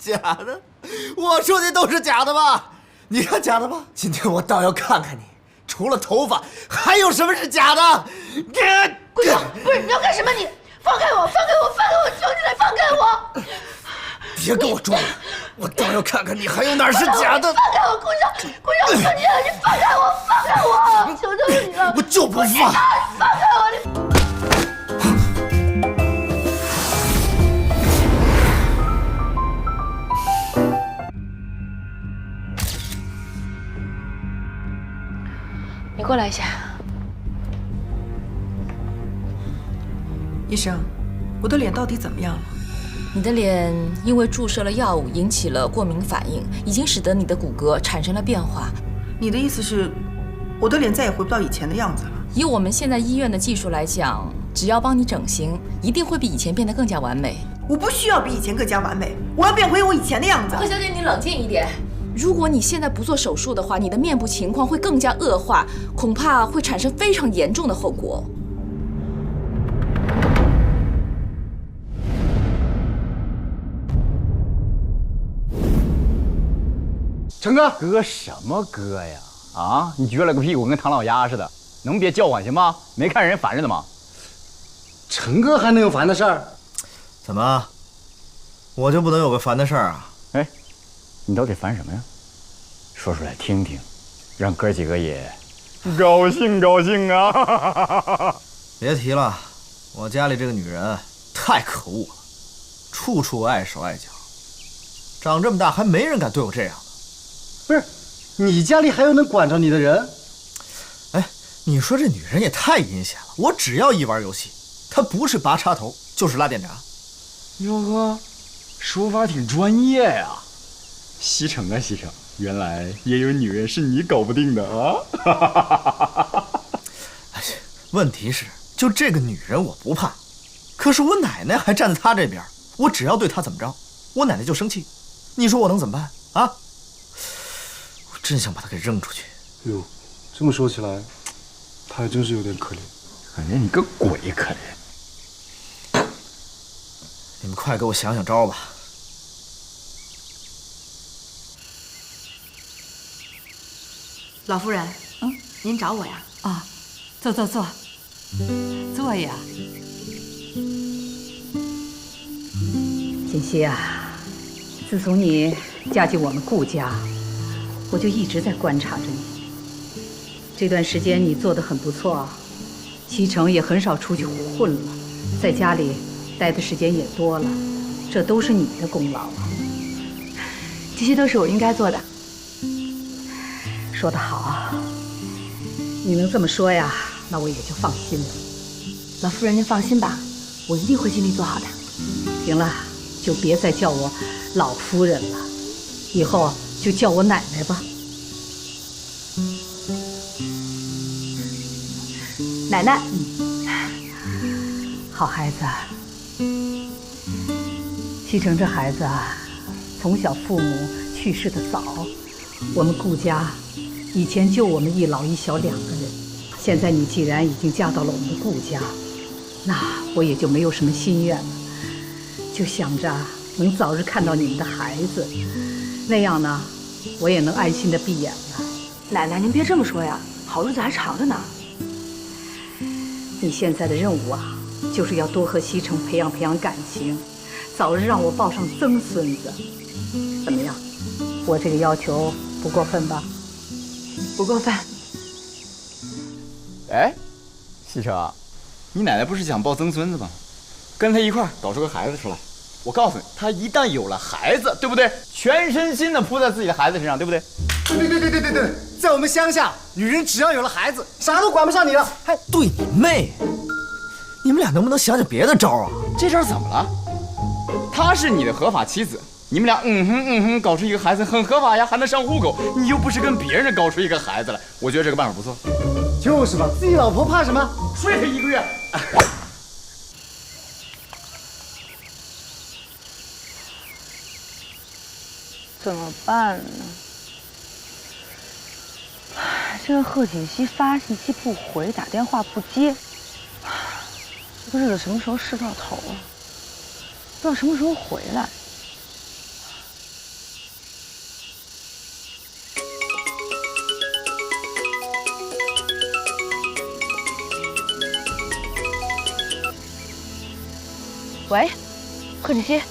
假的？我说的都是假的吧？你看假的吧？今天我倒要看看你，除了头发，还有什么是假的？桂阳，不是你要干什么？你放开我！放开我！放开我！求你了，放开我！别跟我装了，我倒要看看你还有哪儿是假的！放开我，桂阳！桂阳，我求你了，你放开我！放开我！求求你了！我就不放！你放开我！你。你过来一下。医生，我的脸到底怎么样了？你的脸因为注射了药物引起了过敏反应，已经使得你的骨骼产生了变化。你的意思是，我的脸再也回不到以前的样子了？以我们现在医院的技术来讲，只要帮你整形，一定会比以前变得更加完美。我不需要比以前更加完美，我要变回我以前的样子。贺小姐，你冷静一点。如果你现在不做手术的话，你的面部情况会更加恶化，恐怕会产生非常严重的后果。成哥，哥什么哥呀？啊，你撅了个屁股跟唐老鸭似的，能别叫唤行吗？没看人烦着呢吗？成哥还能有烦的事儿？怎么，我就不能有个烦的事儿啊？哎，你到底烦什么呀？说出来听听，让哥几个也高兴高兴啊！别提了，我家里这个女人太可恶了，处处碍手碍脚，长这么大还没人敢对我这样的。不是，你家里还有能管着你的人？哎，你说这女人也太阴险了，我只要一玩游戏，她不是拔插头就是拉电闸。哟呵，说法挺专业呀。西城啊西城，原来也有女人是你搞不定的啊！哎，问题是，就这个女人我不怕，可是我奶奶还站在她这边，我只要对她怎么着，我奶奶就生气。你说我能怎么办啊？我真想把她给扔出去。哟，这么说起来，她还真是有点可怜。感觉你个鬼可怜。你们快给我想想招吧。老夫人，您找我呀？啊，坐坐坐，坐呀。锦溪啊，自从你嫁进我们顾家，我就一直在观察着你。这段时间你做得很不错，西城也很少出去混了，在家里待的时间也多了，这都是你的功劳啊。这些都是我应该做的。说得好，你能这么说呀，那我也就放心了。老夫人，您放心吧，我一定会尽力做好的。行了，就别再叫我老夫人了，以后就叫我奶奶吧。奶奶，好孩子。西城这孩子啊，从小父母去世的早，我们顾家以前就我们一老一小2个人，现在你既然已经嫁到了我们的顾家，那我也就没有什么心愿了，就想着能早日看到你们的孩子，那样呢，我也能安心的闭眼了。奶奶您别这么说呀，好日子还长着呢。你现在的任务啊，就是要多和西城培养培养感情，早日让我抱上曾孙子。怎么样？我这个要求不过分吧？不过分。哎，西城，你奶奶不是想抱曾孙子吗？跟她一块儿搞出个孩子出来。我告诉你，她一旦有了孩子，对不对？全身心的扑在自己的孩子身上，对不对？对，在我们乡下，女人只要有了孩子，啥都管不上你了。还对你妹！你们俩能不能想想别的招啊？这招怎么了？她是你的合法妻子，你们俩搞出一个孩子很合法呀，还能上户口。你又不是跟别人搞出一个孩子来，我觉得这个办法不错。就是吧，自己老婆怕什么？睡他1个月。怎么办呢？这个贺锦熙发信息不回，打电话不接，这个日子什么时候是到头啊？不知道什么时候回来。喂，贺锦熙，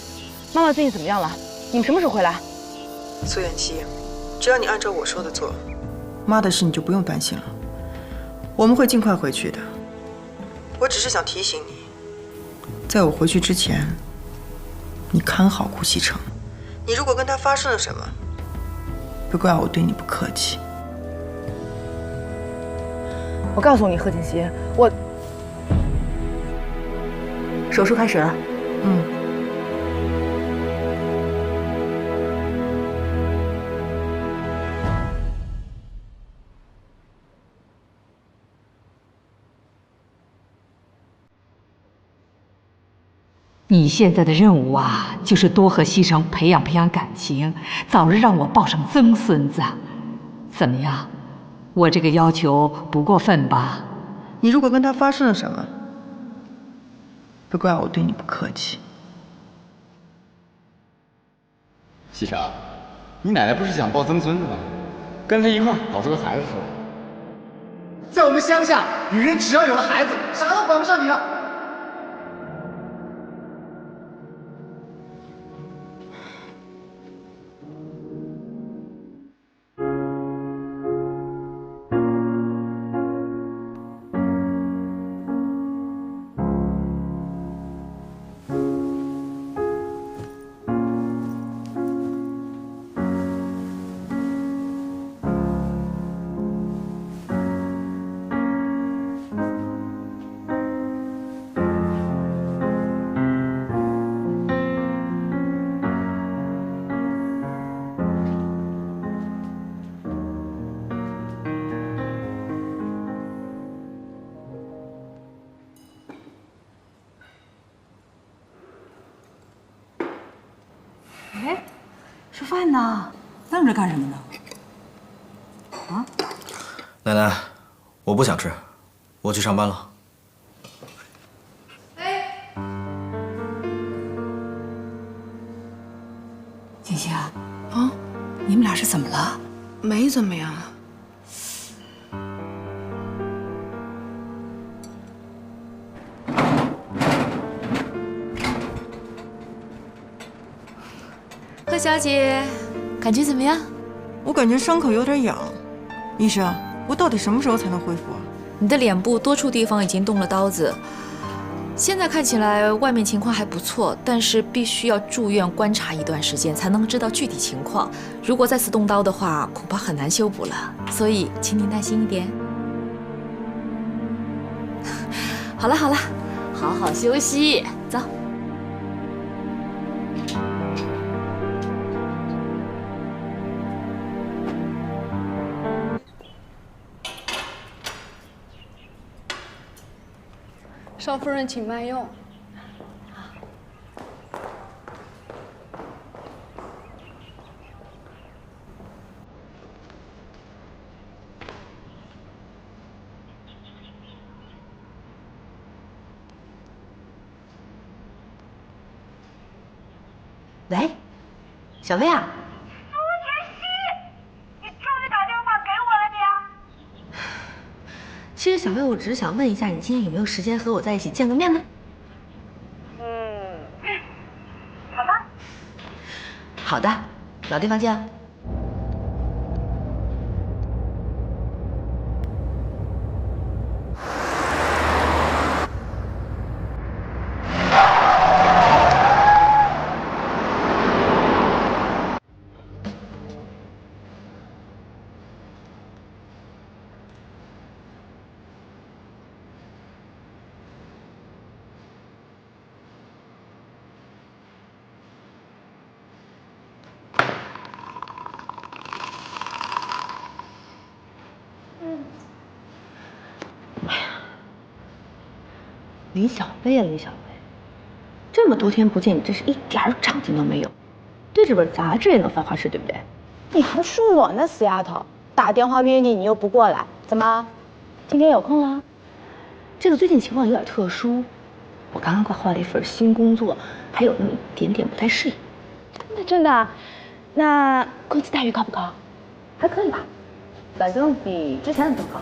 妈妈最近怎么样了？你们什么时候回来？苏远熙，只要你按照我说的做，妈的事你就不用担心了。我们会尽快回去的。我只是想提醒你，在我回去之前，你看好顾西城。你如果跟他发生了什么，别怪我对你不客气。我告诉你，贺锦熙，我手术开始了。你现在的任务啊，就是多和西城培养培养感情，早日让我抱上曾孙子。怎么样？我这个要求不过分吧？你如果跟他发生了什么，别怪我对你不客气。西城，你奶奶不是想抱曾孙子吗？跟他一块儿搞出个孩子出来。在我们乡下，女人只要有了孩子，啥都管不上你了。哎，吃饭呢？愣着干什么呢？啊？奶奶，我不想吃，我去上班了。锦溪啊，你们俩是怎么了？没怎么样。贺小姐，感觉怎么样？我感觉伤口有点痒，医生，我到底什么时候才能恢复啊？你的脸部多处地方已经动了刀子，现在看起来外面情况还不错，但是必须要住院观察一段时间才能知道具体情况。如果再次动刀的话，恐怕很难修补了，所以请你耐心一点。好了好了，好好休息，走。少夫人，请慢用。喂，小薇啊。苏妍希，你终于打电话给我了你。其实小薇，我只是想问一下，你今天有没有时间和我在一起见个面呢？好吧。好的，老地方见啊。林小薇啊，林小薇，这么多天不见，你真是一点长进都没有。对这本杂志也能犯花痴，对不对？你还说我呢，死丫头！打电话约你，你又不过来，怎么？今天有空了？这个最近情况有点特殊，我刚刚换了一份新工作，还有那么一点点不太适应。真的？那工资待遇高不高？还可以吧，反正比之前的都高。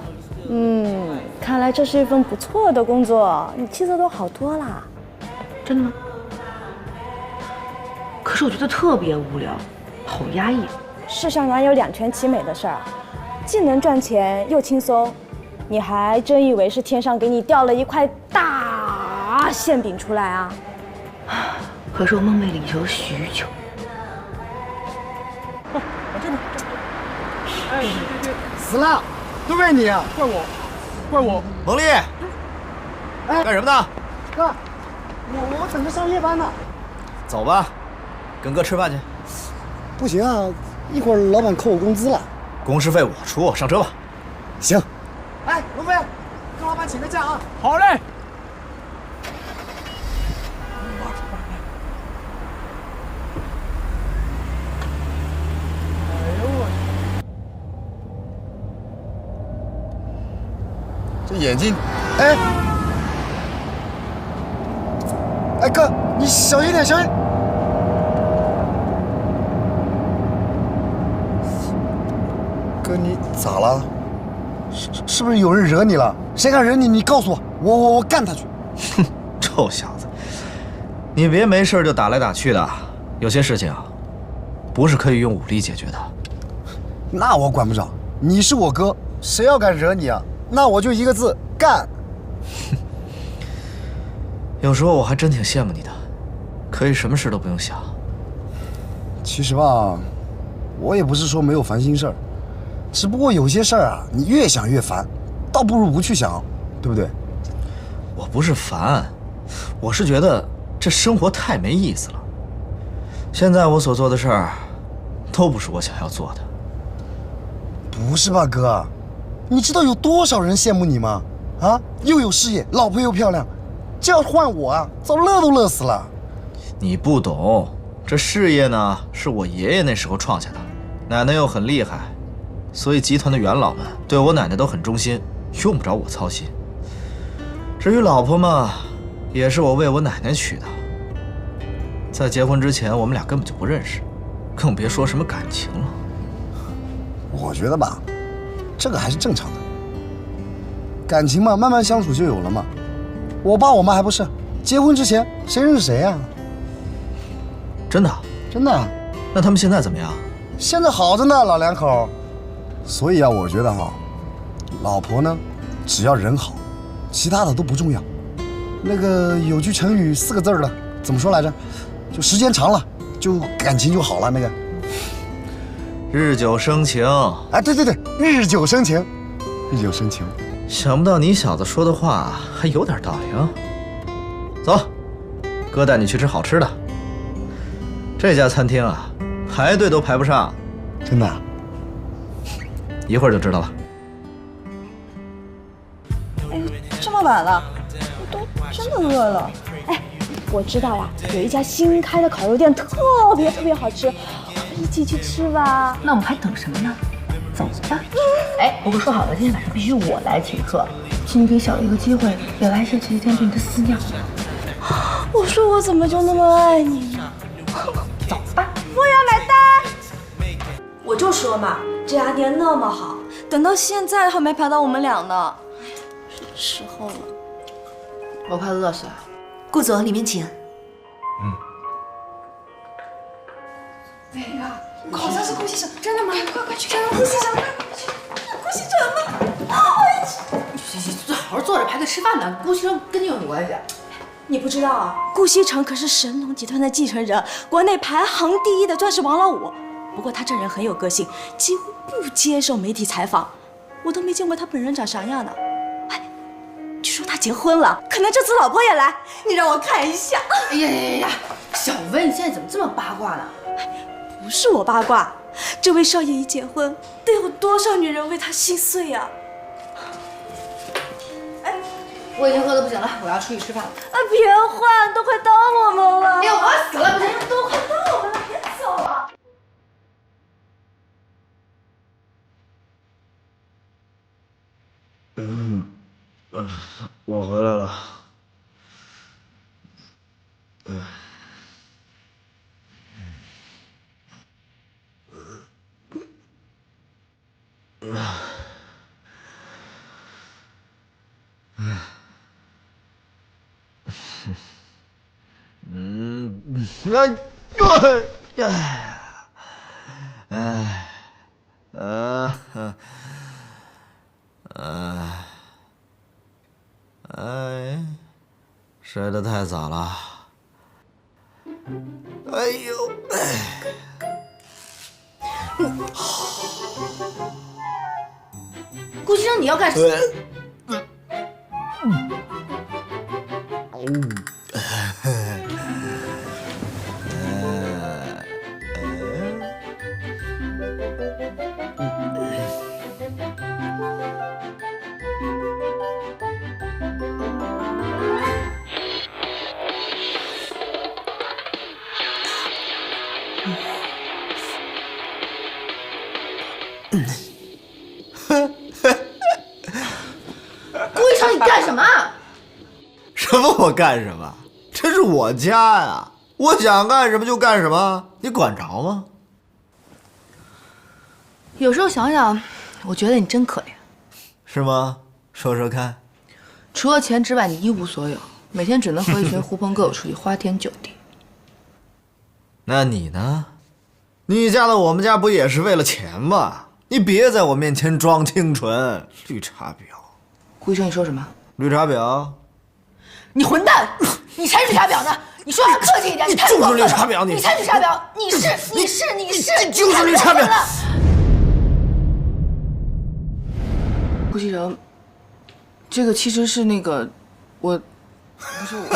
看来这是一份不错的工作，你气色都好多啦。真的吗？是我觉得特别无聊，好压抑。世上哪有两全其美的事儿？既能赚钱又轻松，你还真以为是天上给你掉了一块大馅饼出来啊？可是我梦寐以求许久。哎，死了，都怪你啊！怪我，怪我。蒙丽，哎，干什么呢？哥，我等着上夜班呢。走吧，跟哥吃饭去。不行啊，一会儿老板扣我工资了。工时费我出，上车吧。行。哎，龙飞，跟老板请个假啊。好嘞。这眼睛，哎，哎哥，你小心点，小心！哥，你咋了？是不是有人惹你了？谁敢惹你？你告诉我，我干他去！哼，臭小子，你别没事就打来打去的，有些事情啊，不是可以用武力解决的。那我管不着，你是我哥，谁要敢惹你啊？那我就一个字，干！有时候我还真挺羡慕你的，可以什么事都不用想。其实吧，我也不是说没有烦心事儿，只不过有些事儿啊，你越想越烦，倒不如不去想，对不对？我不是烦，我是觉得这生活太没意思了。现在我所做的事儿，都不是我想要做的。不是吧，哥？你知道有多少人羡慕你吗？啊，又有事业，老婆又漂亮，这要换我啊，早乐都乐死了。你不懂，这事业呢，是我爷爷那时候创下的，奶奶又很厉害，所以集团的元老们对我奶奶都很忠心，用不着我操心。至于老婆嘛，也是我为我奶奶娶的。在结婚之前，我们俩根本就不认识，更别说什么感情了。我觉得吧，这个还是正常的。感情嘛，慢慢相处就有了嘛。我爸我妈还不是，结婚之前谁认识谁呀？真的？真的。那他们现在怎么样？现在好着呢，老两口。所以啊，我觉得哈，老婆呢，只要人好，其他的都不重要。那个有句成语4个字的，怎么说来着？就时间长了，就感情就好了。那个日久生情。哎，对对对，日久生情，日久生情。想不到你小子说的话还有点道理啊！走，哥带你去吃好吃的。这家餐厅啊，排队都排不上。真的？一会儿就知道了。哎，这么晚了，我都真的饿了。哎，我知道了，有一家新开的烤肉店，特别好吃，一起去吃吧。那我们还等什么呢？走吧。哎，不过说好了，今天晚上必须我来请客，请你给小鱼一个机会，表达一下这几天对你的思念。我说我怎么就那么爱你呢？走吧。服务员买单。我就说嘛，这家店那么好，等到现在还没排到我们俩呢，是时候了。我快饿死了。顾总，里面请。那个，好像是顾先生，真的吗？快去看看顾先生，快去！顾先生呢？行，最好好坐着排队吃饭呢。顾先生跟你有什么关系？你不知道啊，顾西城可是神龙集团的继承人，国内排行第1的钻石王老五。不过他这人很有个性，几乎不接受媒体采访，我都没见过他本人长啥样呢。哎，据说他结婚了，可能这次老婆也来，你让我看一下。哎呀，小薇，你现在怎么这么八卦呢？不是我八卦，这位少爷一结婚，得有多少女人为他心碎呀？我已经饿得不行了，我要出去吃饭了。别换，都快到我们了。哎呀，我要死了！不行，都快到我们了，别走了。我回来了。睡得太早了。哎呦，顾先生，你要干什么？顾医生，你干什么？什么我干什么？这是我家呀，我想干什么就干什么，你管着吗？有时候想想，我觉得你真可怜。是吗？说说看。除了钱之外，你一无所有，每天只能和一群狐朋狗友出去花天酒地。那你呢？你嫁到我们家不也是为了钱吗？你别在我面前装清纯，绿茶婊。顾医生，你说什么？绿茶婊？你混蛋！你才绿茶婊呢！你说话客气一点，你就是绿茶婊，你才绿茶婊！你就是绿茶婊！顾西城，这个其实是那个不是我。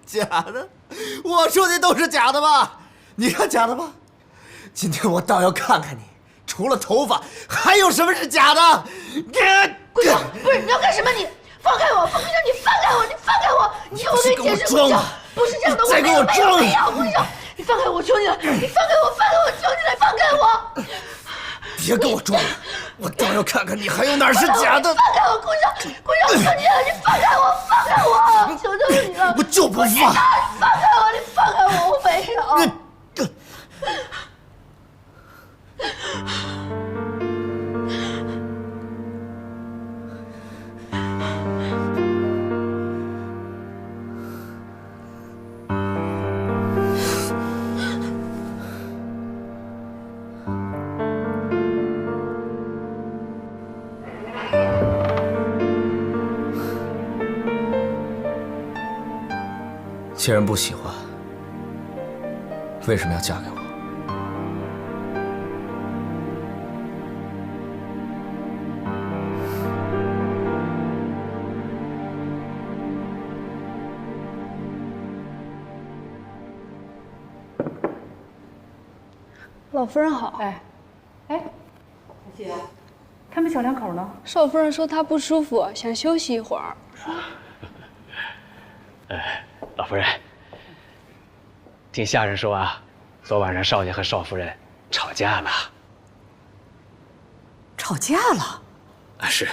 假的？我说的都是假的吧？你看假的吧？今天我倒要看看你，除了头发，还有什么是假的？顾西城，不是你要干什么？你放开我！顾西城，你放开我！你放开我！你听我对你解释，顾西城，不是这样的，再给我装！没有，顾西城，你放开我，求你了！你放开我，求你了，放开我！别跟我装了，我倒要看看你还有哪是假的！放开我，顾西城，我求你了，你放开我，放开我！求求你了！我就不放！你放开我，你放开我！我没有。既然不喜欢，为什么要嫁给我？老夫人好。哎，小姐，他们小两口呢？少夫人说她不舒服，想休息一会儿。老夫人，听下人说啊，昨晚上少爷和少夫人吵架了。吵架了？啊，是，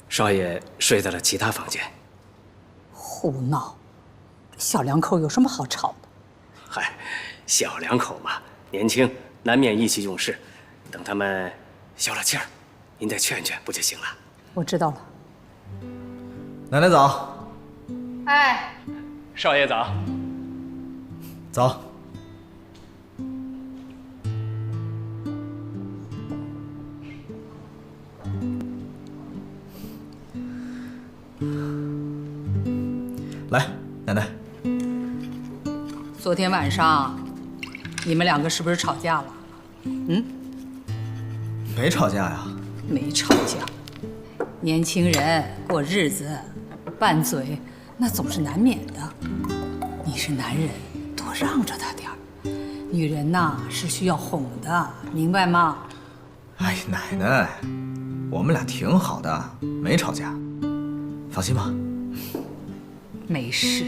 少爷睡在了其他房间。胡闹！小两口有什么好吵的？嗨，小两口嘛，年轻难免意气用事，等他们消了气儿，您再劝劝不就行了？我知道了。奶奶早。哎，少爷早。早。来，奶奶。昨天晚上，你们两个是不是吵架了？嗯？没吵架呀。没吵架。年轻人过日子，拌嘴那总是难免的。你是男人，多让着他点儿。女人呐是需要哄的，明白吗？哎，奶奶，我们俩挺好的，没吵架，放心吧。没事。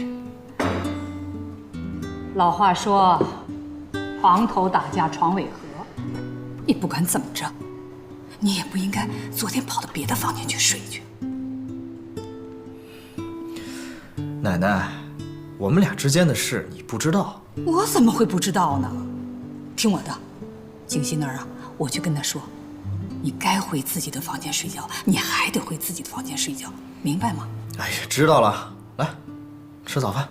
老话说，床头打架床尾和。你不管怎么着，你也不应该昨天跑到别的房间去睡去。奶奶，我们俩之间的事你不知道。我怎么会不知道呢？听我的，景熙那儿啊，我去跟他说，你该回自己的房间睡觉，你还得回自己的房间睡觉。明白吗？哎呀，知道了，来，吃早饭。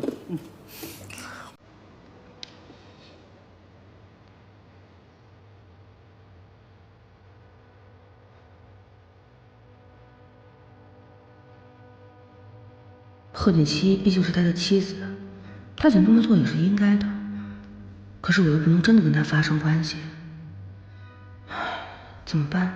贺锦熙毕竟是他的妻子，他想这么做也是应该的。可是我又不能真的跟他发生关系，怎么办呢？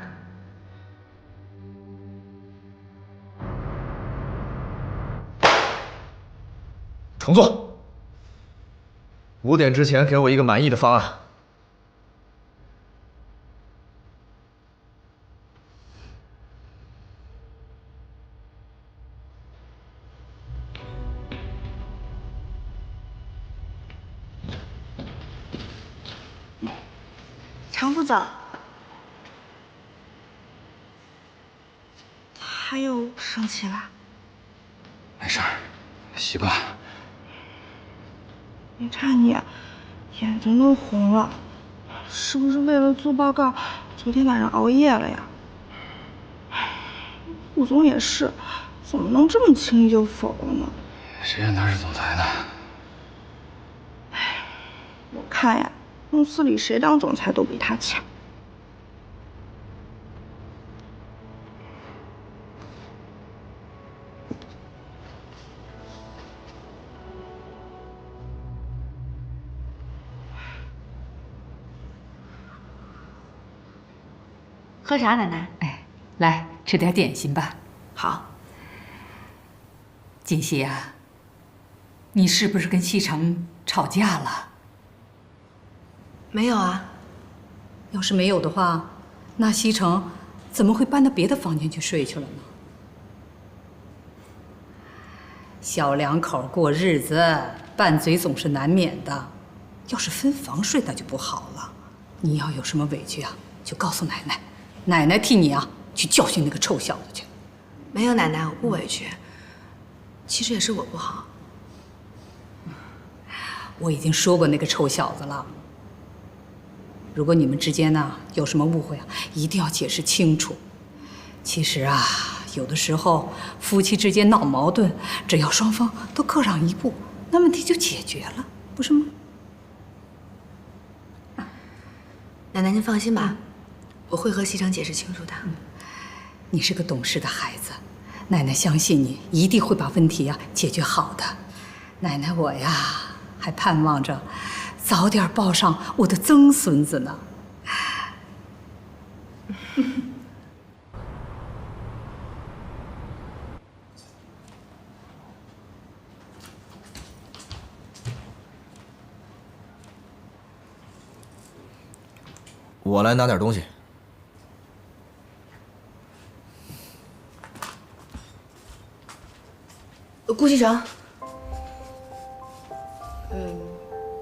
重做。5点之前给我一个满意的方案。常副总，他又生气了。没事儿，习惯。你看你，眼睛都红了，是不是为了做报告，昨天晚上熬夜了呀？顾总也是，怎么能这么轻易就否了呢？谁让他是总裁呢？我看呀，公司里谁当总裁都比他强。喝啥，奶奶？哎，来吃点点心吧。好。锦溪呀，你是不是跟西城吵架了？没有啊。要是没有的话，那西城怎么会搬到别的房间去睡去了呢？小两口过日子，拌嘴总是难免的。要是分房睡，那就不好了。你要有什么委屈啊，就告诉奶奶。奶奶替你啊，去教训那个臭小子去。没有奶奶，我不委屈。其实也是我不好。我已经说过那个臭小子了。如果你们之间呢有什么误会啊，一定要解释清楚。其实啊，有的时候夫妻之间闹矛盾，只要双方都各让一步，那问题就解决了，不是吗？奶奶您放心吧。我会和西城解释清楚的。你是个懂事的孩子，奶奶相信你一定会把问题啊解决好的。奶奶我呀，还盼望着早点抱上我的曾孙子呢。我来拿点东西。顾西城，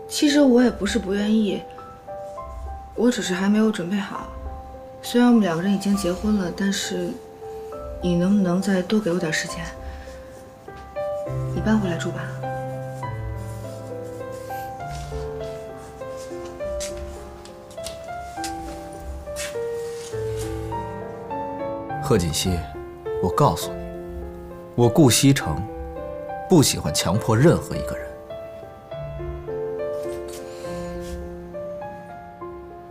其实我也不是不愿意，我只是还没有准备好。虽然我们2个人已经结婚了，但是你能不能再多给我点时间？你搬回来住吧。贺锦熙，我告诉你，我顾西城不喜欢强迫任何一个人。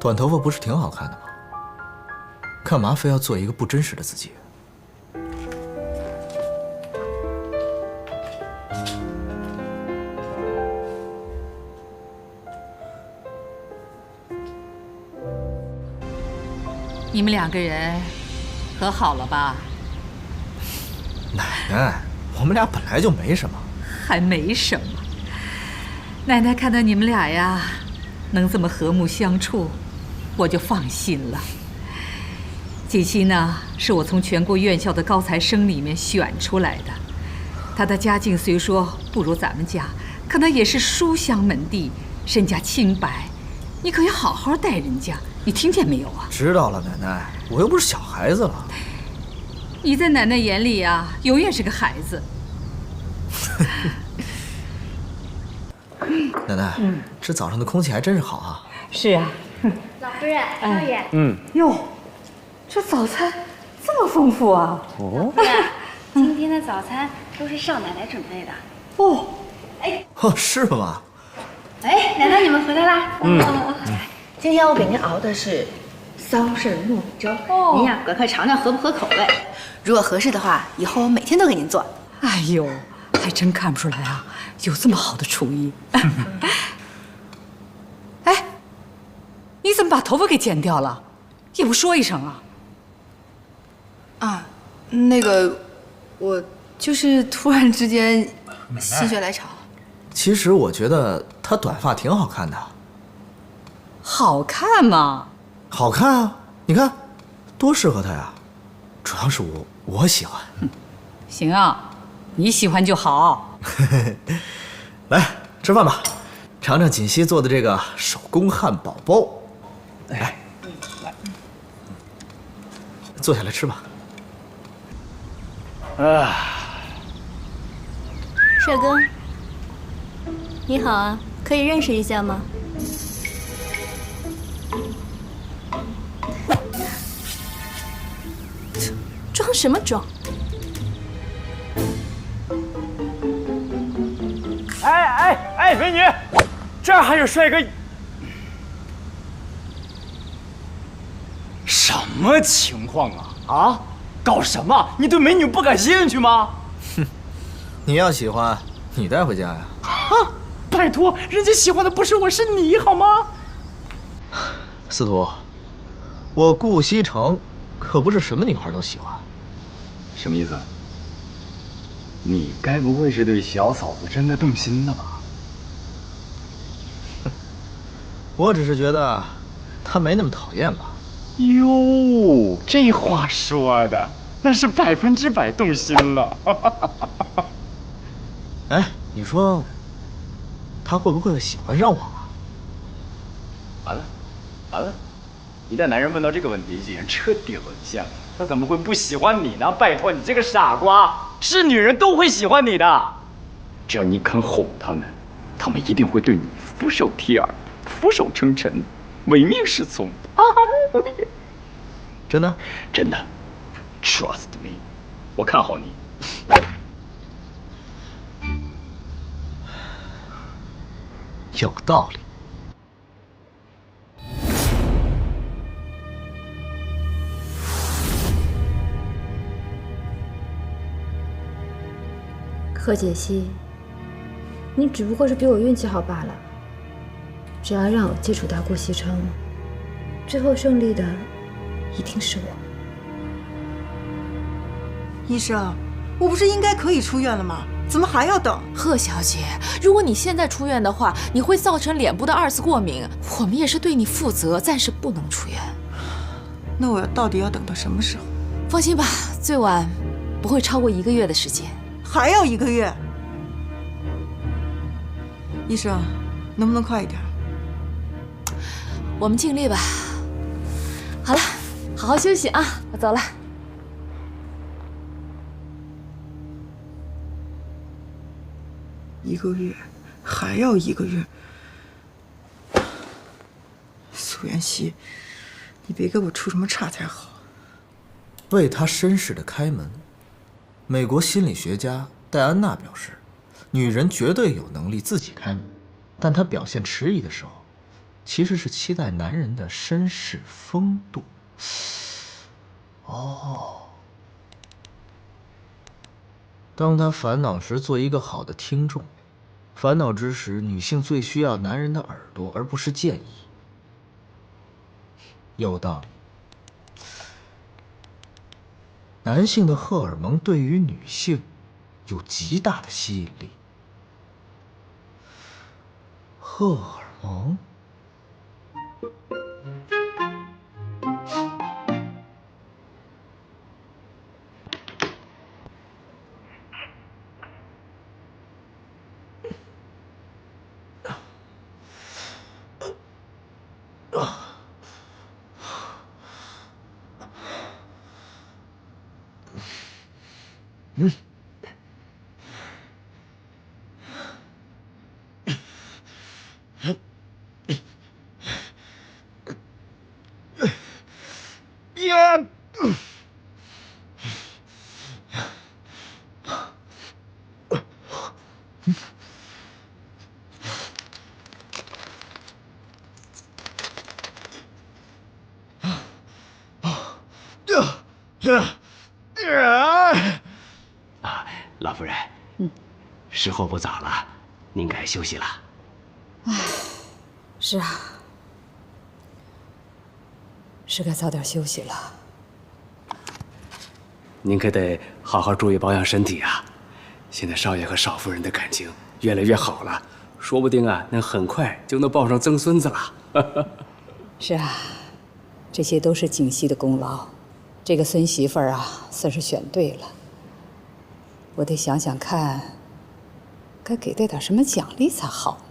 短头发不是挺好看的吗？干嘛非要做一个不真实的自己？你们2个人和好了吧？奶奶，我们俩本来就没什么。还没什么。奶奶看到你们俩呀，能这么和睦相处，我就放心了。锦溪呢，是我从全国院校的高材生里面选出来的。她的家境虽说不如咱们家，可那也是书香门第，身家清白。你可要好好待人家，你听见没有啊？知道了，奶奶，我又不是小孩子了。你在奶奶眼里啊，永远是个孩子。奶奶，这早上的空气还真是好啊。是啊。老夫人，少爷。哟，这早餐这么丰富啊！老夫人，今天的早餐都是少奶奶准备的。哦，哦，是吗？哎，奶奶你们回来啦。今天我给您熬的是桑葚糯米粥，您呀赶快尝尝合不合口味。如果合适的话，以后我每天都给您做。哎呦，还真看不出来啊，有这么好的厨艺。哎，你怎么把头发给剪掉了？也不说一声啊！啊，那个，我就是突然之间心血来潮。其实我觉得她短发挺好看的。好看吗？好看啊！你看，多适合她呀。主要是我喜欢。行啊，你喜欢就好。来吃饭吧，尝尝锦溪做的这个手工汉堡包。来，坐下来吃吧。帅哥，你好啊，可以认识一下吗？装什么装？哎，美女，这儿还有帅哥。什么情况啊？啊，搞什么？你对美女不感兴趣吗？哼，你要喜欢，你带回家呀。啊，拜托，人家喜欢的不是我，是你好吗？司徒，我顾西城可不是什么女孩都喜欢。什么意思？你该不会是对小嫂子真的动心了吧？我只是觉得她没那么讨厌吧。哟，这话说的那是100%动心了。哎，你说她会不会喜欢上我啊？完了！一旦男人问到这个问题，已经彻底沦陷了。他怎么会不喜欢你呢？拜托，你这个傻瓜，是女人都会喜欢你的。只要你肯哄他们，他们一定会对你俯首帖耳、俯首称臣、唯命是从。真的？真的 ，Trust me， 我看好你。有道理。贺解析，你只不过是比我运气好罢了。只要让我接触到顾西城，最后胜利的一定是我。医生，我不是应该可以出院了吗？怎么还要等？贺小姐，如果你现在出院的话，你会造成脸部的2次过敏，我们也是对你负责，暂时不能出院。那我到底要等到什么时候？放心吧，最晚不会超过1个月的时间。还要1个月？医生，能不能快一点？我们尽力吧。好了，好好休息啊，我走了。1个月，还要1个月。苏妍希，你别给我出什么岔才好。为他身世的开门。美国心理学家戴安娜表示，女人绝对有能力自己开门，但她表现迟疑的时候，其实是期待男人的绅士风度。哦，当她烦恼时，做一个好的听众；烦恼之时，女性最需要男人的耳朵，而不是建议。有道理。男性的荷尔蒙对于女性有极大的吸引力。荷尔蒙？老夫人，时候不早了，您该休息了。是啊，是该早点休息了。您可得好好注意保养身体啊！现在少爷和少夫人的感情越来越好了，说不定啊，能很快就能抱上曾孙子了。是啊，这些都是景熙的功劳。这个孙媳妇儿啊，算是选对了。我得想想看，该给他点什么奖励才好呢。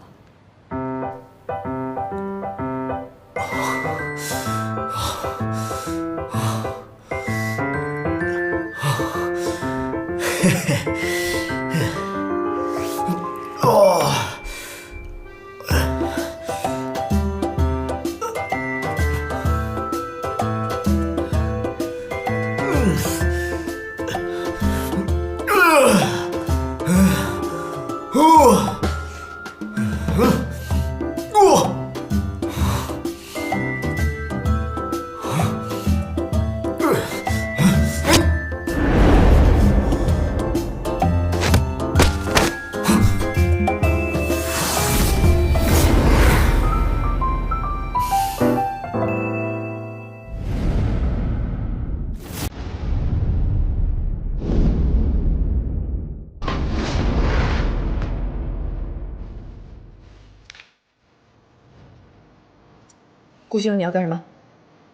顾先生，你要干什么？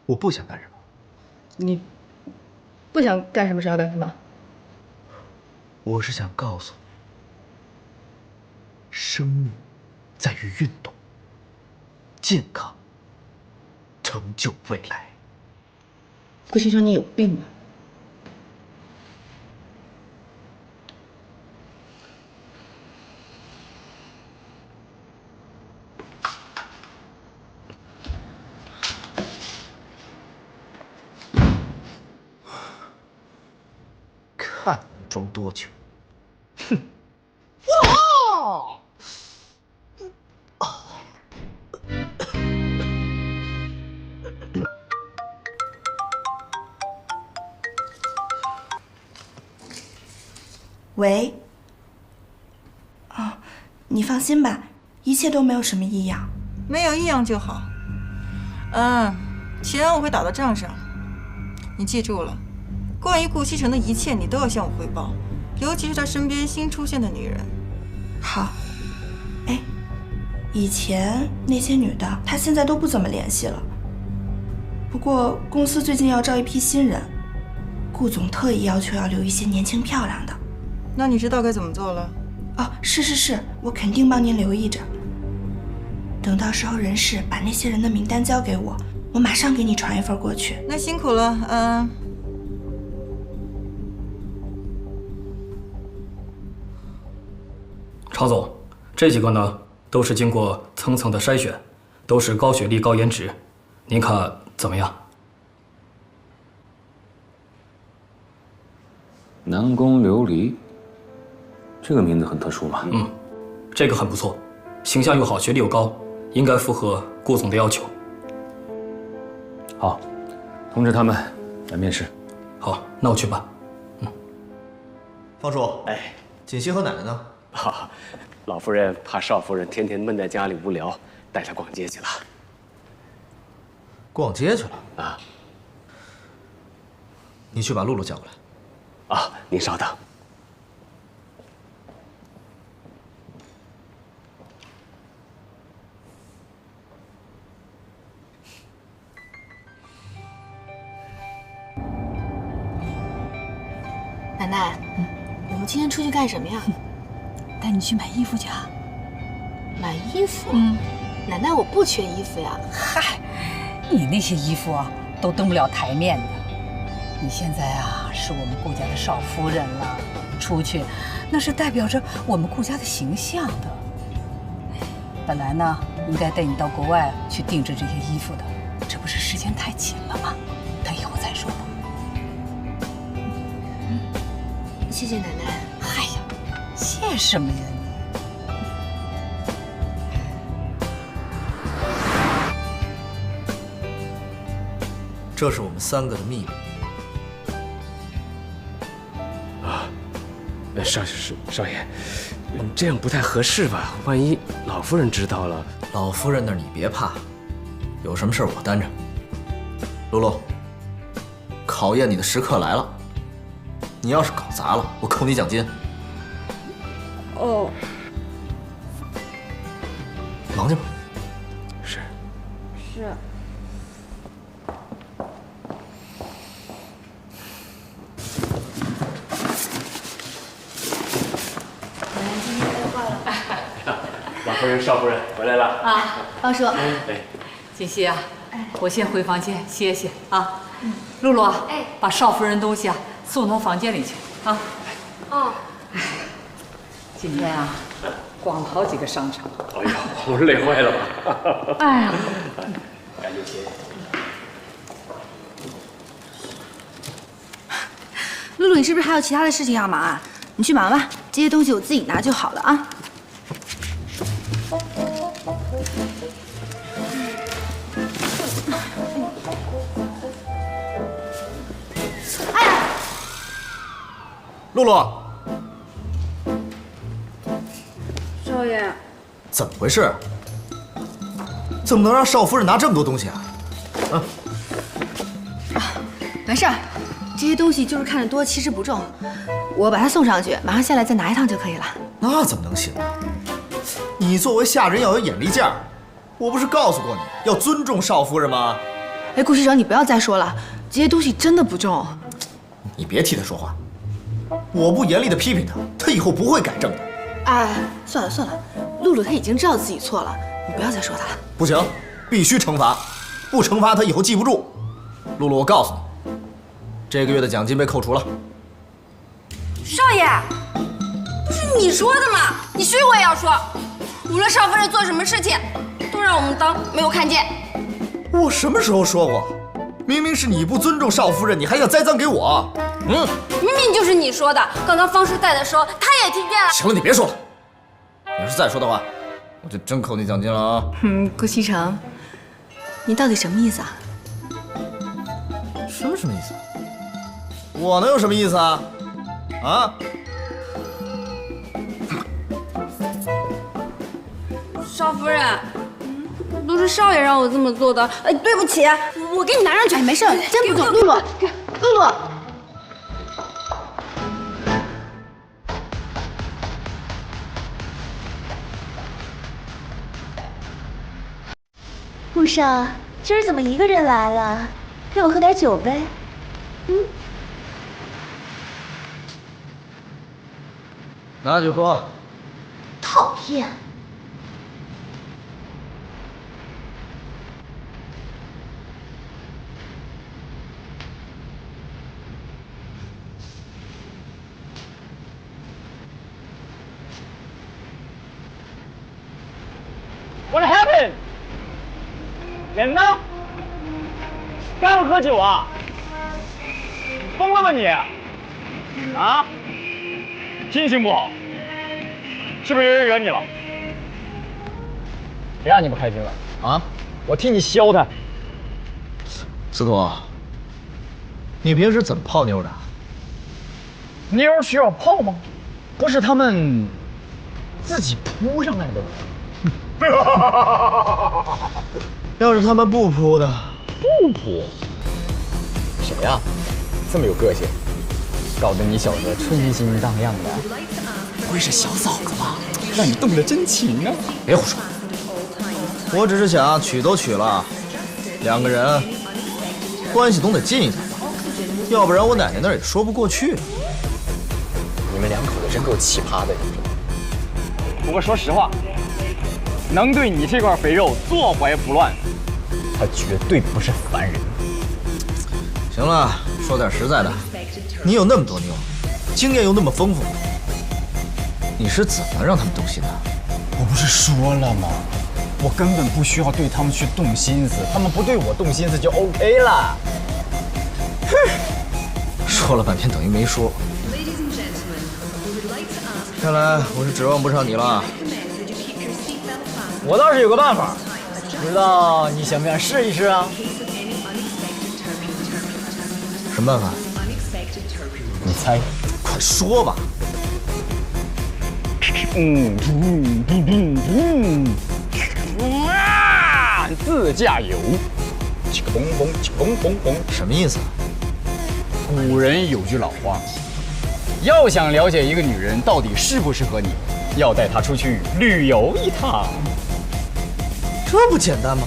我不想干什么。你不想干什么是要干什么？我是想告诉你，生命在于运动，健康成就未来。顾先生，你有病吧？看装多久？哼！喂。哦，你放心吧，一切都没有什么异样。没有异样就好。钱我会打到账上。你记住了，关于顾西城的一切，你都要向我汇报，尤其是他身边新出现的女人。好。哎，以前那些女的，他现在都不怎么联系了。不过公司最近要招一批新人，顾总特意要求要留一些年轻漂亮的。那你知道该怎么做了？哦，是，我肯定帮您留意着。等到时候人事把那些人的名单交给我，我马上给你传一份过去。那辛苦了，常总，这几个呢都是经过层层的筛选，都是高学历、高颜值，您看怎么样？南宫琉璃，这个名字很特殊嘛？这个很不错，形象又好，学历又高，应该符合顾总的要求。好，通知他们来面试。好，那我去办。方叔，哎，锦溪和奶奶呢？老夫人怕少夫人天天闷在家里无聊，带她逛街去了。逛街去了啊？你去把露露叫过来。啊，您稍等。奶奶，我们今天出去干什么呀？带你去买衣服去啊。买衣服？奶奶，我不缺衣服呀。嗨，你那些衣服啊，都登不了台面的。你现在啊，是我们顾家的少夫人了，出去那是代表着我们顾家的形象的。本来呢，应该带你到国外去定制这些衣服的，这不是时间太紧了吗？等以后再说吧。谢谢奶奶。哎呀，谢什么呀你？这是我们3个的秘密。少爷，这样不太合适吧？万一老夫人知道了，老夫人那儿你别怕，有什么事我担着。露露，考验你的时刻来了，你要是搞砸了，我扣你奖金。哦，忙去吧。是。是。老夫人、少夫人回来了啊，方叔。哎，锦溪啊，我先回房间歇歇啊。露露啊，把少夫人东西啊送到房间里去啊。哦。哎，今天啊，逛了好几个商场。哎呦，我累坏了吧？哎呀，赶紧歇。露露，你是不是还有其他的事情要忙啊？你去忙吧，这些东西我自己拿就好了啊。哎呀，露露，少爷，怎么回事？怎么能让少夫人拿这么多东西啊？没事儿，这些东西就是看着多，其实不重。我把它送上去，马上下来再拿一趟就可以了。那怎么能行呢？你作为下人要有眼力劲儿，我不是告诉过你要尊重少夫人吗？哎，顾西城，你不要再说了，这些东西真的不重。你别替他说话，我不严厉的批评他，他以后不会改正的。哎，算了算了，露露她已经知道自己错了，你不要再说她了。不行，必须惩罚，不惩罚他以后记不住。露露，我告诉你，这个月的奖金被扣除了。少爷，不是你说的吗？你所以我也要说，无论少夫人做什么事情，都让我们当没有看见。我什么时候说过？明明是你不尊重少夫人，你还想栽赃给我？明明就是你说的。刚刚方叔在的时候，他也听见了。行了，你别说了。你要是再说的话，我就真扣你奖金了啊！顾西城，你到底什么意思啊？什么意思？我能有什么意思啊？啊？少夫人，都是少爷让我这么做的。哎，对不起，我给你拿上去。哎，没事，真不重。露露，露露。顾少，今儿怎么一个人来了？陪我喝点酒呗。拿去喝。讨厌。What happened？ 人呢？刚喝酒啊？疯了吧你？啊？心情不好？是不是有人惹你了？谁让你不开心了？啊？我替你消他。司徒，你平时怎么泡妞的？妞需要泡吗？不是他们自己扑上来的吗？要是他们不扑的，不扑？谁呀？这么有个性，搞得你小子春心荡漾的。不会是小嫂子吧？让你动了真情啊！别胡说，我只是想娶都娶了，两个人关系总得近一点，要不然我奶奶那儿也说不过去。你们两口子真够奇葩的。不过说实话，能对你这块肥肉坐怀不乱，他绝对不是凡人。行了，说点实在的，你有那么多妞，经验又那么丰富，你是怎么让他们动心的？我不是说了吗？我根本不需要对他们去动心思，他们不对我动心思就 OK 了。哼，说了半天等于没说。看来我是指望不上你了。我倒是有个办法，不知道你想不想试一试啊？什么办法？你猜。快说吧。自驾游，起个嘣嘣，起个嘣嘣嘣，什么意思？古人有句老话，要想了解一个女人到底适不适合你，要带她出去旅游一趟。这不简单吗？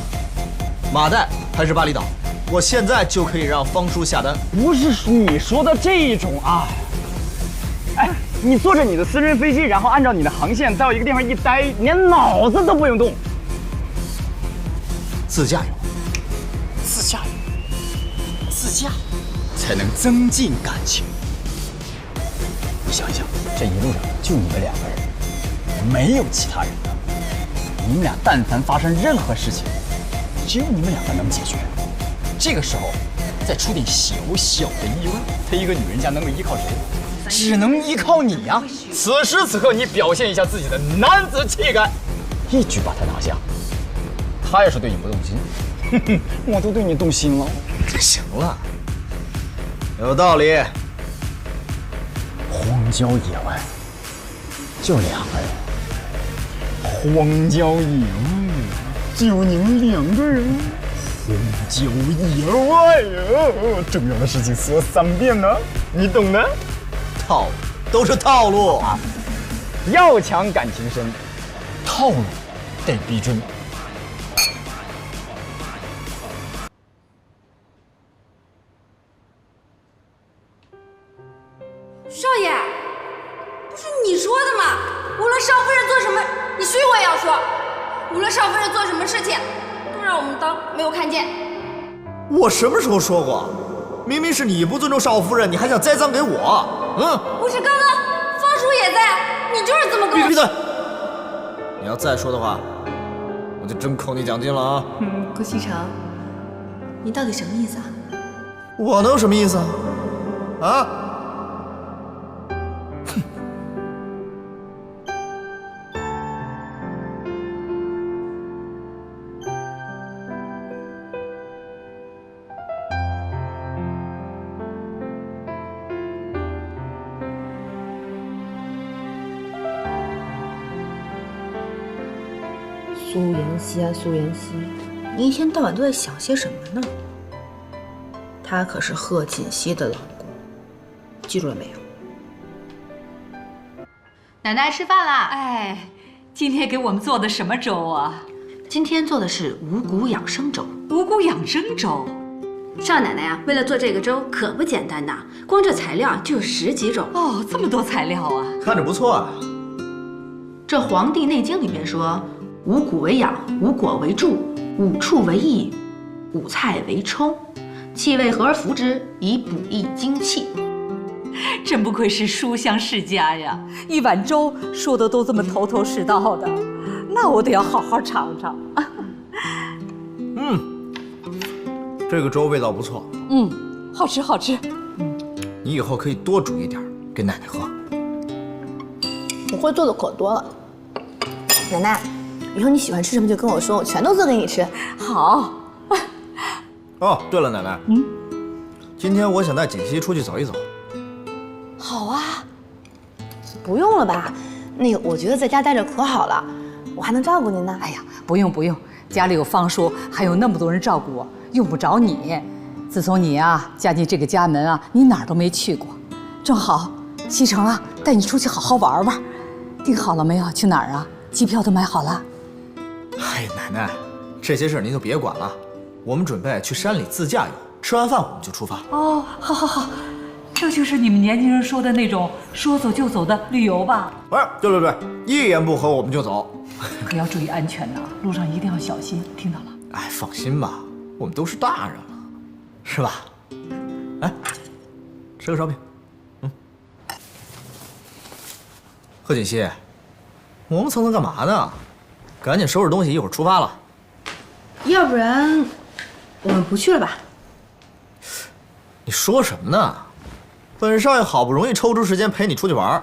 马代还是巴厘岛？我现在就可以让方叔下单。不是你说的这种啊！哎，你坐着你的私人飞机，然后按照你的航线到一个地方一待，连脑子都不用动。自驾游，自驾游，自驾才能增进感情。你想一想，这一路上就你们两个人，没有其他人的。你们俩但凡发生任何事情，只有你们两个能解决。这个时候再出点小小的意外，他一个女人家能够依靠谁？只能依靠你呀！此时此刻，你表现一下自己的男子气概，一举把他拿下。他要是对你不动心，哼哼，我都对你动心了。行了，有道理。荒郊野外，就两个人。荒郊野外，就你们两个人。荒郊野外啊，重要的事情说3遍呢，你懂的。套路都是套路啊！要抢感情深，套路得逼真。少爷，不是你说的吗？无论少夫人做什么，你须我也要说。无论少夫人做什么事情，都让我们当没有看见。我什么时候说过？明明是你不尊重少夫人，你还想栽赃给我？不是刚刚方叔也在，你就是这么跟我。闭嘴！你要再说的话，我就真扣你奖金了啊！顾西城，你到底什么意思啊？我能有什么意思啊？啊？苏妍希啊，苏妍希，你一天到晚都在想些什么呢？他可是贺锦熙的老公，记住了没有？奶奶吃饭啦！哎，今天给我们做的什么粥啊？今天做的是五谷养生粥。五谷养生粥，少奶奶呀，为了做这个粥可不简单呐，光这材料就有10几种。哦，这么多材料啊！看着不错啊。这《黄帝内经》里面说，五谷为养，五果为助，五畜为益，五菜为充，气味和而服之，以补益精气。真不愧是书香世家呀！一碗粥说的都这么头头是道的，那我得要好好尝尝。这个粥味道不错。好吃好吃。你以后可以多煮一点给奶奶喝。我会做的可多了，奶奶，以后你喜欢吃什么就跟我说，我全都做给你吃。好。哦，对了，奶奶，今天我想带锦溪出去走一走。好啊，不用了吧？那个，我觉得在家待着可好了，我还能照顾您呢。哎呀，不用不用，家里有方叔，还有那么多人照顾我，用不着你。自从你啊嫁进这个家门啊，你哪儿都没去过，正好西城啊带你出去好好玩玩。订好了没有？去哪儿啊？机票都买好了。哎，奶奶，这些事儿您就别管了，我们准备去山里自驾游，吃完饭我们就出发。哦，好好好，这就是你们年轻人说的那种说走就走的旅游吧？哎，对，一言不合我们就走。可要注意安全呐，路上一定要小心，听到了？哎，放心吧，我们都是大人了，是吧？来，吃个烧饼。贺锦溪，磨磨蹭蹭干嘛呢？赶紧收拾东西，一会儿出发了。要不然我们不去了吧？你说什么呢？本少爷好不容易抽出时间陪你出去玩，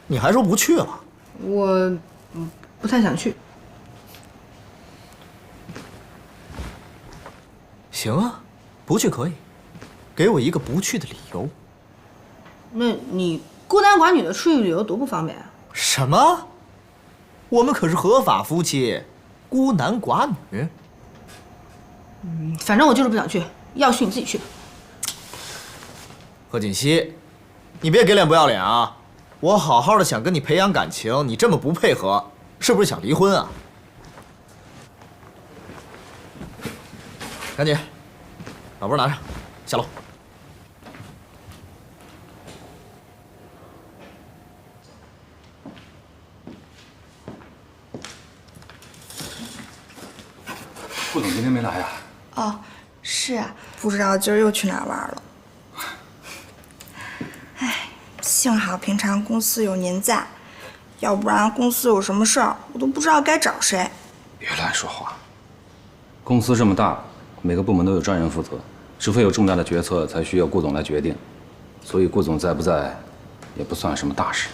你还说不去了？我不太想去。行啊，不去可以，给我一个不去的理由。那你孤男寡女的出去旅游多不方便啊！什么？我们可是合法夫妻，孤男寡女。反正我就是不想去，要去你自己去吧。何锦熙，你别给脸不要脸啊！我好好的想跟你培养感情，你这么不配合，是不是想离婚啊？赶紧，把包拿上，下楼。顾总今天没来呀？哦，是啊，不知道今儿又去哪儿玩了。唉，幸好平常公司有您在，要不然公司有什么事儿，我都不知道该找谁。别乱说话。公司这么大，每个部门都有专人负责，除非有重大的决策，才需要顾总来决定。所以顾总在不在，也不算什么大事。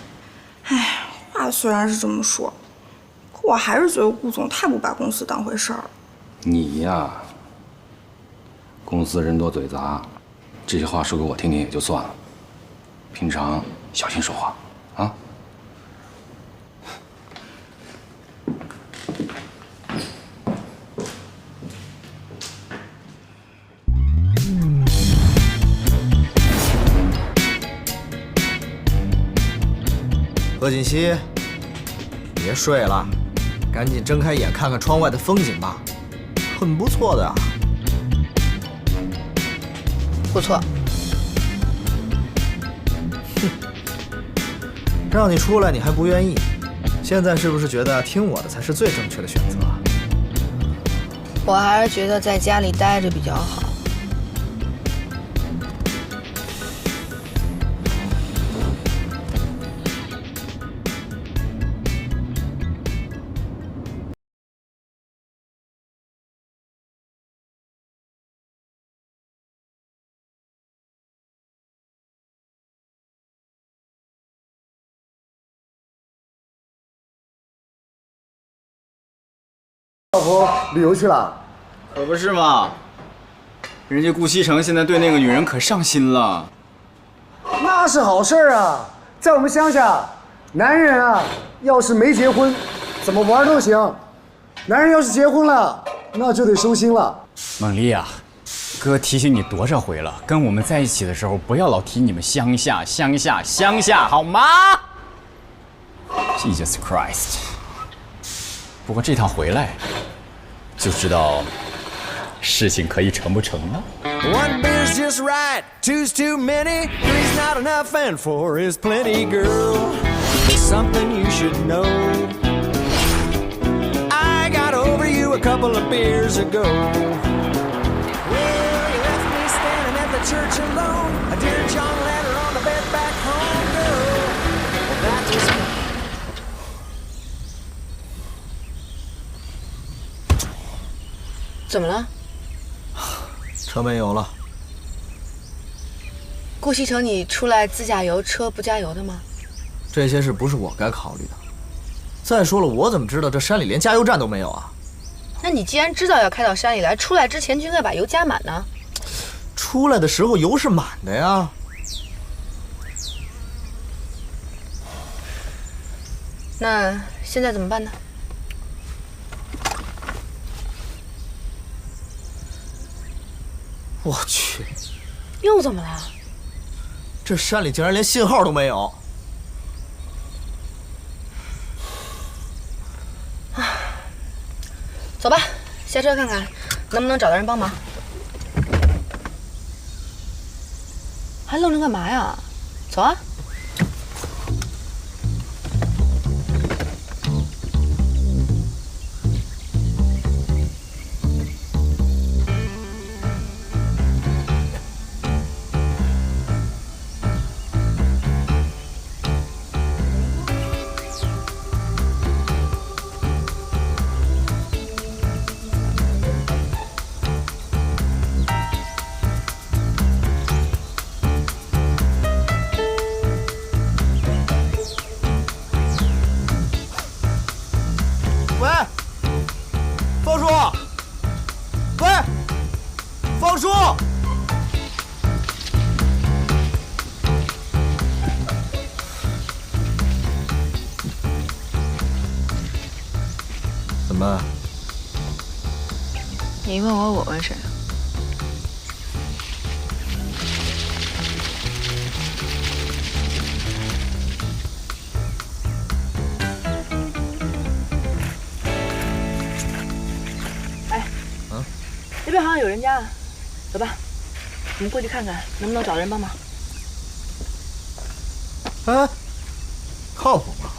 唉，话虽然是这么说，可我还是觉得顾总太不把公司当回事儿了。你呀，公司人多嘴杂，这些话说给我听听也就算了，平常小心说话啊。何锦熙，别睡了，赶紧睁开眼看看窗外的风景吧。很不错的啊，不错。哼，让你出来你还不愿意，现在是不是觉得听我的才是最正确的选择？我还是觉得在家里待着比较好。老婆旅游去了，可不是嘛！人家顾西城现在对那个女人可上心了。那是好事儿啊！在我们乡下，男人啊，要是没结婚，怎么玩都行；男人要是结婚了，那就得收心了。猛丽啊，哥提醒你多少回了，跟我们在一起的时候不要老提你们乡下，好吗 ？Jesus Christ！ 不过这趟回来，就知道事情可以成不成了。One beer's just right, two's too many, three's not enough, and four is plenty, girl. Something you should know. I got over you a couple of beers ago. Well, you left me standing at the church alone. A dear John letter on the bed back home, girl. Well, that was me. 怎么了？车没油了。顾西城，你出来自驾游，车不加油的吗？这些事不是我该考虑的。再说了，我怎么知道这山里连加油站都没有啊？那你既然知道要开到山里来，出来之前就应该把油加满呢。出来的时候油是满的呀。那现在怎么办呢？我去，又怎么了？这山里竟然连信号都没有。走吧，下车看看能不能找到人帮忙。还愣着干嘛呀？走啊！么？你问我，我问谁？哎，那边好像有人家，走吧，我们过去看看，能不能找人帮忙。哎，靠谱吗？